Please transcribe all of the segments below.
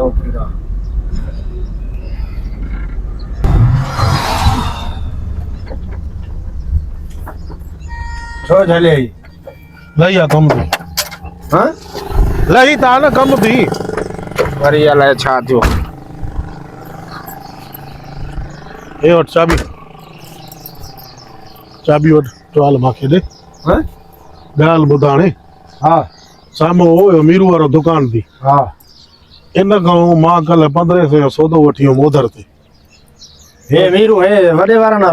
okay रा छो चले लही आ कम थी हां लही ता न कम थी वरी अलाए छा थियो ए वट चाबी वट चवाल माखे दे हां गाल बुधाणे हां सामो हो मीरू वारो दुकान थी हां इन गांव मां कल 1500 जो सौदो वठी मोदर ते हे मीरू हे वडे वारन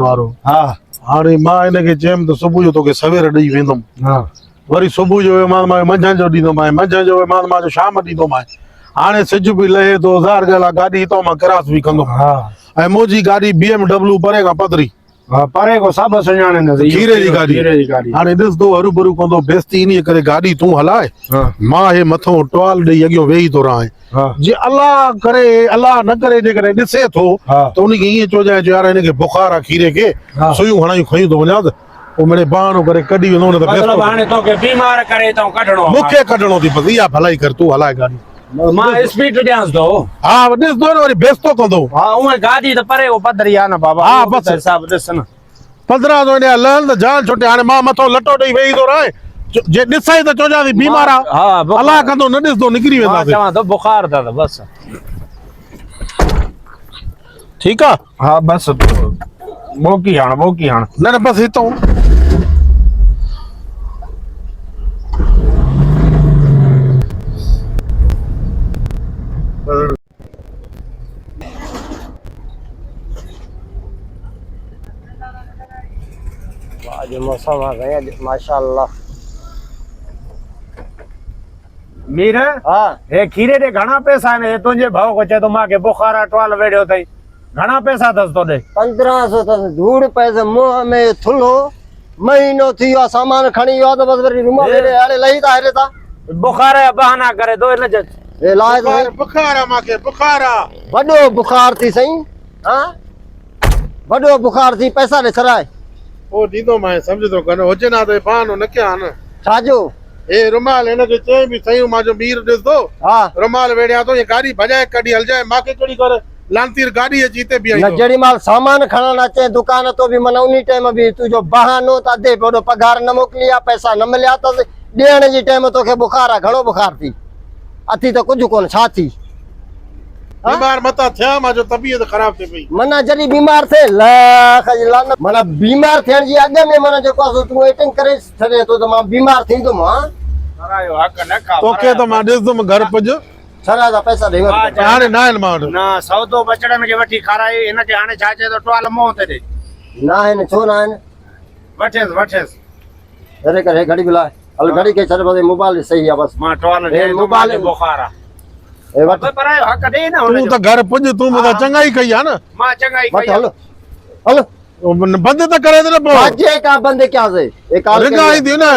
वारो हां हाणे मां इनखे चयमि त सुबुह जो तोखे सवेर ॾेई वेंदुमि हां वरी सुबुह जो मां मंझंदि जो ॾींदोमांइ मंझंदि जो मां शाम ॾींदोमांइ हाणे सिज बि लहे थो ज़ार ॻाल्हि आहे गाॾी हितां मां क्रॉस बि कंदुमि हां ऐं मुंहिंजी गाॾी BMW परे खां पधरी हां परे को सभु सुञाणे खीरे जी गाॾी हाणे ॾिस तो हरू भरू कंदो बेइज्जती इन करे गाॾी तूं हलाए मां हे मथां टुवाल ॾेई अॻियां वेही थो रहां जे अल्लाह न करे जेकॾहिं ॾिसे थो त उनखे ईअं चइजांइ यार हिनखे बुखार आहे खीरे खे सुयूं हणायूं खयूं थो वञा त पोइ मिड़े बहानो करे कढी वेंदो न त हाणे तोखे बीमार करे तो कढणो मूंखे कढणो थी पवे इहा भलाई कर तूं हलाए गाॾी मां स्पीड ॾियांसि थो हा ॾिस दो न वरी बेइज्जतो कंदो हा उहा गाॾी त परे को पधरी आहे न बाबा हा बस हिसाब ॾिस न 15 तो ॾिया लहन त जान छुटे हाणे मां मथो लटो ॾेई वेही थो रहां जे ॾिसाई त चोजां थी बीमार आहे हा अलाह कंदो न ॾिसंदो निकिरी मां वेंदासीं चवां थो बुखार अथव बस ठीकु आहे हा बस बोकी हाण न बस हितां आज मौसम आ गया माशाअल्लाह मीर हां हे खीरे दे घणा पैसा ने तुझे भाव को चे तो मां के बुखार अटवाल वेड़ो थई घणा पैसा दस तो दे 1500 तस धूड़ पैसे मुंह में थुलो महीनो थियो सामान खणी यो तो बस वरी रूमा वेड़े हाले लई ता हरे ता बुखार है बहाना करे दो न ए लाए तो बुखार आहे मांखे बुखार आहे बड़ो बुखार थी सही हां बड़ो बुखार थी पैसा दे छराए ओ दीदो मैं समझ तो कनो होचे ना तो बहानो न क्या न छाजो ए रुमाल इनके चई भी सही मां जो मीर ॾिस दो हां रुमाल वेड़िया तो ये गाड़ी भजाए कडी हल जाए मांखे कड़ी कर लांतीर गाड़ी है जीते भी आई न जड़ी माल सामान खणन अचे दुकान तो भी मन उनी टाइम भी तू जो बहानो ता दे बड़ो पगार न मोकलिया पैसा न मिलया त देण जी टाइम तोखे बुखार आ घणो बुखार थी अति तो कुछ कोन छा थी बीमार मता थया मां जो तबीयत खराब थी पई मना जड़ी बीमार थे लाख लान मना बीमार थियण जी अगे में मना जो को तू एटिंग करे छडे तो मां बीमार थींदो मां करायो हक न का तोखे तो मां ॾिस दम घर पज छरा दा पैसा दे हाणे ना आहिनि मां वटि ना सौदो बचड़न के वठी खाराई इन के हाने छा चे तो टवाल मोह ते दे ना है न छो ना है वठेस अरे करे घड़ी बुला हल घड़ी के छड़ बदे मोबाइल सही है बस मां टवाल दे मोबाइल बुखार आ ए वठ परायो हक दे ना तू तो घर पुज तू मुदा चंगाई कई आ न मां चंगाई वठ कई हल बंद तो करे दे न बाजे का बंद क्या से एक काल के रिगाई दी ना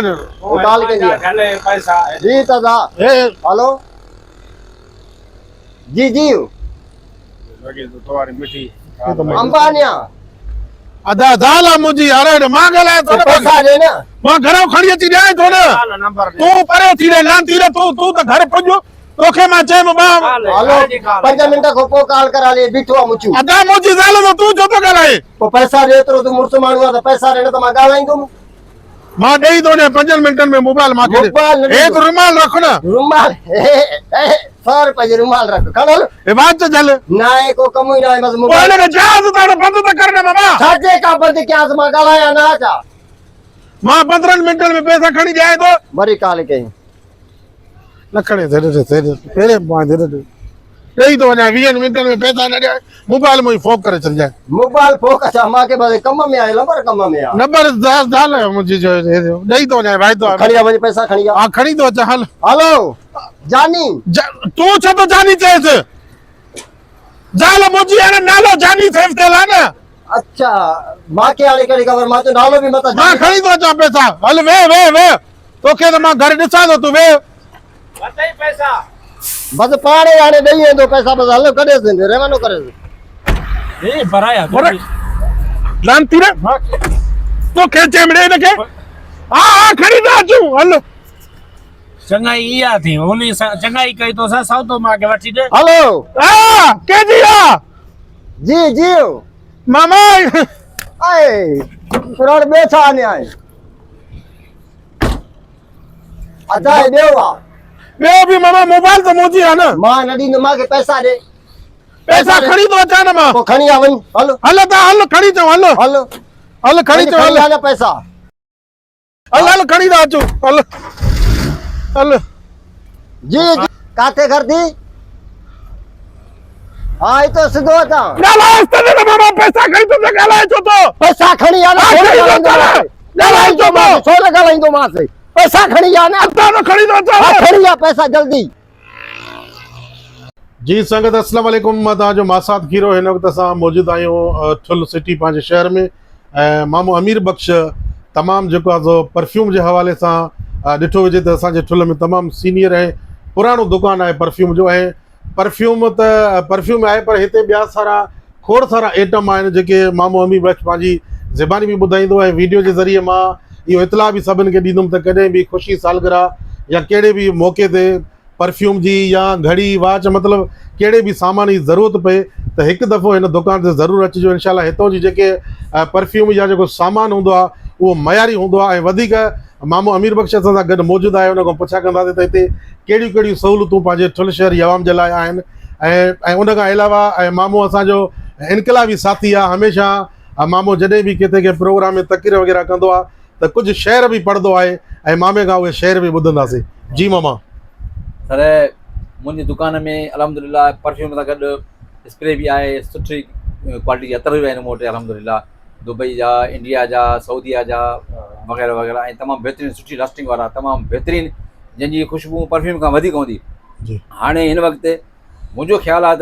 काल के दिया गले पैसा जी दादा ए हेलो जी जी लगे तो तुम्हारी मिठी अंबानिया अदा दाला मुजी अरे मां गले तो पैसा दे ना मां घरो खणी अची ॾियां थो न नंबर तू परे थी रे लांती रे तू तो घर पुज तोखे मां चए मां हेलो 5 मिनट को को कॉल करा ले बिठो मुचू अदा मुजी दाल तो तू जो तो करे को पैसा दे तो तू मुर्स मानवा तो पैसा रे तो मां गालाइंदो मां देई तो ने 5 मिनटन में मोबाइल मां के एक रुमाल रख ना रुमाल 100 रुपए रुमाल रख खड़ल ए बात चल ना को कम ही ना बस मोबाइल मोबाइल ने जहाज ताड़ बंद तो करना बाबा छाजे का बंद क्या मां गालाया ना जा मां 15 मिनटन में पैसा खणी जाए तो बड़ी काल के न खणे दे तेरे मां दे देई तो वना 20 मिनटन में पैसा न जाए मोबाइल में फोक करे चल जाए मोबाइल फोक अच्छा मां के बस कम में आए नंबर कम में आ नंबर डाल मुझे जो देई तो जाए भाई तो खड़िया मुझे पैसा खड़िया आ खणी तो चल हेलो जानी तू छ तो जानी चेस जाल मुझी है नालो जानी सेफ तेला ना अच्छा मां के आले कड़ी खबर मां तो नालो भी मत मां खणी तो जा पैसा हल वे तोखे तो मां घर दिसा तो तू वे बताई पैसा बस पाड़े आने दई दो पैसा बस हलो करे से रेवानो करे से ए पराया लांती रे तो खेचे मड़े ने के आ खड़ी ना तू हल चङाई इहा थी उन सां चङाई कई तो सां सौदो मां खे वठी ॾे हेलो आ के दिया जी जी मामा आए करोड़ बेचा ने आए अच्छा है देवा बे भी मामा मोबाइल तो मोजी है ना मां नदी ने मां के पैसा दे पैसा खड़ी तो अचा ना मां को खणी आ वन हेलो हल ता हल खड़ी तो हल हेलो हल खड़ी तो हल आने पैसा हल हल खड़ी तो अचो हल हल जी जी काते कर दी हाँ ये तो सिद्धो था गालास तो दे मामा पैसा खड़ी तो गालास छो तो पैसा खणी आने गालास छो तो सोले गालाइंदो मां से पैसा खणी आने अता तो खड़ी तो अचा खणी आ पैसा जल्दी जी संगत अस्सलाम वालेकुम मां जो मासात खीरो हिन वक्त असां मौजूद आहियूं ठुल सिटी पंहिंजे शहर में मामू अमीर बख्श तमामु जेको आहे सो परफ्यूम जे हवाले सां ॾिठो वञे त असांजे ठुल में तमामु सीनियर ऐं पुराणो दुकानु आहे परफ्यूम जो ऐं परफ्यूम आहे पर हिते ॿिया सारा खोड़ सारा आइटम आहिनि जेके मामू अमीर बख्श पंहिंजी ज़बानी बि ॿुधाईंदो ऐं वीडियो जे ज़रिए मां इहो इतला बि सभिनि खे ॾींदुमि त कॾहिं बि ख़ुशी सालगिरह या कहिड़े बि मौक़े ते परफ्यूम जी या घड़ी वाच मतिलबु कहिड़े बि सामान जी ज़रूरत पए त हिकु दफ़ो हिन दुकान ते ज़रूरु अचिजो इनशाला हितां जी जेके परफ्यूम या जेको सामान हूंदो आहे उहो मयारी हूंदो आहे ऐं वधीक मामू अमीर बख्श असां सां गॾु मौजूदु आहे हुन खां पुछा कंदासीं त हिते कहिड़ियूं कहिड़ियूं सहूलियतूं पंहिंजे ठुल शहर जी आवाम जे लाइ आहिनि ऐं उन खां अलावा ऐं मामू असांजो इनकलाबी साथी आहे हमेशह मामू जॾहिं बि किथे के प्रोग्राम में तक़रीर वग़ैरह कंदो आहे त कुझु शेर बि पढ़ंदो आहे ऐं मामे खां उहे शेर बि ॿुधंदासीं जी मामा सर मुंहिंजी दुकान में अल्हम्दुलिल्लाह परफ्यूम सां गॾु स्प्रे बि आहे सुठी क्वालिटी जा अतर बि आहिनि मूं वटि अल्हम्दुलिल्लाह दुबई जा इंडिया जा सऊदीया जा वग़ैरह वग़ैरह ऐं तमामु बहितरीनु सुठी लास्टिंग वारा तमामु बहितरीनु जंहिंजी ख़ुशबू परफ्यूम खां वधीक हूंदी हाणे हिन वक़्तु मुंहिंजो ख़्यालु आहे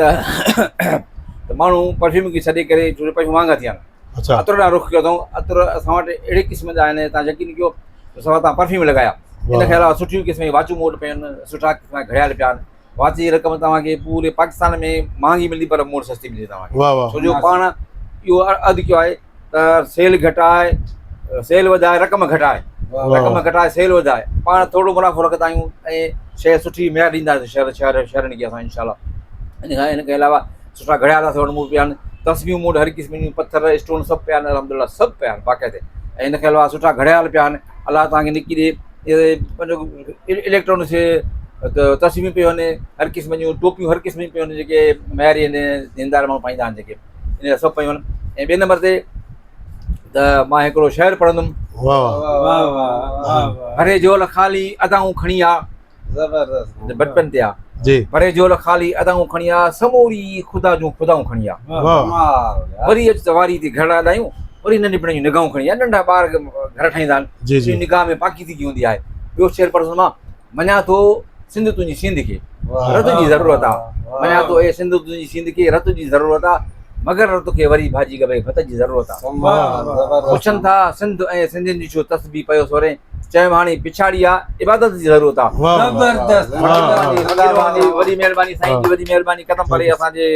त माण्हू परफ्यूम खे छॾे करे छो पैसा महांगा थिया आहिनि अच्छा अतर ॾांहुं रुख कयो अथऊं अतर असां वटि अहिड़े क़िस्म जा आहिनि तव्हां यकीन कयो सवा तव्हां परफ्यूम लॻाया इन खे अलावा सुठियूं क़िस्म जी वाचूं मूं वटि पियूं आहिनि सुठा क़िस्म जा घड़ियाल पिया आहिनि वाच जी रक़म तव्हांखे पूरे पाकिस्तान में महांगी मिलंदी पर मूं वटि सस्ती मिलंदी तव्हांखे वाह वाह छो जो पाण इहो अधु कयो आहे त सेल घटाए सेल वधाए रक़म घटाए सेल वधाए पाण थोरो मुनाफ़ो रखंदा आहियूं ऐं शइ सुठी मयार ॾींदासीं शहरनि खे असां इनशाला हिन खां अलावा सुठा घड़ियाल थोरा मूं पिया आहिनि तस्वीरूं मूं वटि हर क़िस्म जूं पथर स्टोन सभु पिया आहिनि अल्हम्दुलिल्लाह सभु पिया आहिनि बाक़ाइदे ऐं हिन खां अलावा सुठा घड़ियाल पिया आहिनि अलाह तव्हांखे निकी ॾे पंहिंजो इलेक्ट्रॉनिक से तस्वीरूं पियूं आहिनि हर क़िस्म जूं टोपियूं हर क़िस्म जूं पियूं आहिनि जेके मयारी आहिनि दीनदार माण्हू पाईंदा आहिनि जेके इन सभु पियूं आहिनि ऐं ॿिए नंबर ते त मां हिकिड़ो शेर पढ़ंदुमि भरे झोल ख़ाली अदाऊं खणी आ ज़बरदस्त बचपन ते आहे जी भरे झोल ख़ाली अदाऊं खणी आ समूरी ख़ुदा जूं ख़ुदाऊं खणी आ वरी अच त वारी ते घर हलायूं वरी नंढपिण जूं निगाहूं खणी आ नंढा ॿार घर ठाहींदा आहिनि निगाह में पाकीज़गी हूंदी आहे ॿियो शेर पढ़ंदुमि मां मञा थो सिंध तुंहिंजी सिंध खे रत जी ज़रूरत आहे मञा थो ए सिंध तुंहिंजी सिंध खे रत जी ज़रूरत आहे मगर तोखे वरी भाॼी गवे भत जी ज़रूरत आहे पुछनि था सिंध ऐं सिंधियुनि जी छो तस्बी पियो सोरे चयो हाणे पिछाड़ी आहे इबादत जी ज़रूरत आहे ज़बरदस्त वॾी महिरबानी साईं जी वॾी महिरबानी क़दम भरे असांजे